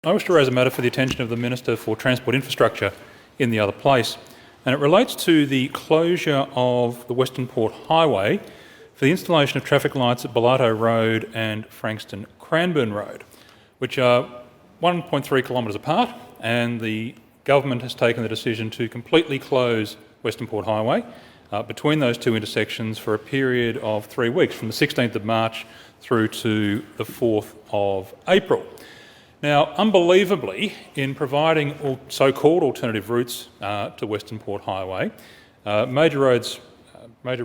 I wish to raise a matter for the attention of the Minister for Transport Infrastructure in the other place, and it relates to the closure of the Westernport Highway for the installation of traffic lights at Bellato Road and Frankston Cranbourne Road, which are 1.3 kilometres apart, and the government has taken the decision to completely close Westernport Highway between those two intersections for a period of 3 weeks, from the 16th of March through to the 4th of April. Now, unbelievably, in providing so-called alternative routes to Westernport Highway, Major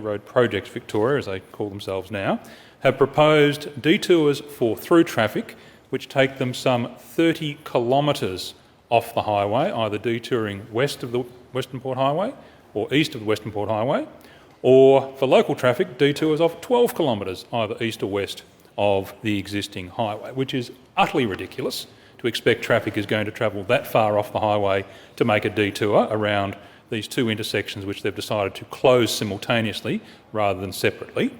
Road Projects Victoria, as they call themselves now, have proposed detours for through traffic which take them some 30 kilometres off the highway, either detouring west of the Westernport Highway or east of the Westernport Highway, or for local traffic, detours of 12 kilometres either east or west of the existing highway, which is utterly ridiculous to expect traffic is going to travel that far off the highway to make a detour around these two intersections which they've decided to close simultaneously rather than separately.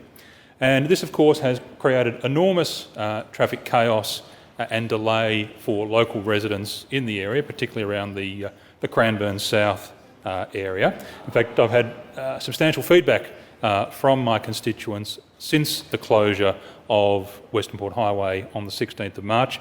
And this, of course, has created enormous traffic chaos and delay for local residents in the area, particularly around the Cranbourne South area. In fact, I've had substantial feedback from my constituents since the closure of Westernport Highway on the 16th of March,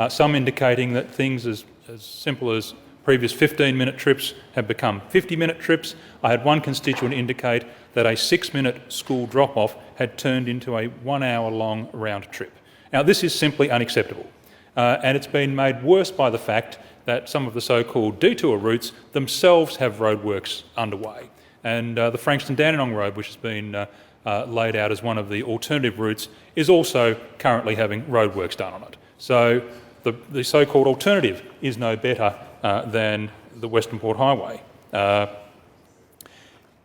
some indicating that things as simple as previous 15-minute trips have become 50-minute trips. I had one constituent indicate that a 6-minute school drop-off had turned into a 1-hour-long round trip. Now, this is simply unacceptable, and it's been made worse by the fact that some of the so-called detour routes themselves have roadworks underway. And the Frankston-Dandenong Road, which has been laid out as one of the alternative routes, is also currently having roadworks done on it. So the so-called alternative is no better than the Westernport Highway.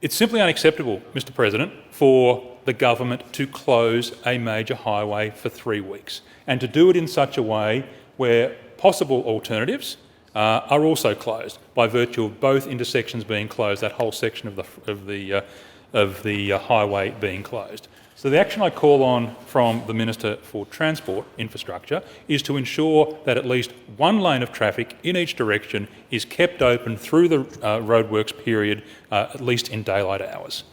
It's simply unacceptable, Mr President, for the government to close a major highway for 3 weeks, and to do it in such a way where possible alternatives are also closed by virtue of both intersections being closed, that whole section of the highway being closed. So the action I call on from the Minister for Transport Infrastructure is to ensure that at least one lane of traffic in each direction is kept open through the roadworks period, at least in daylight hours.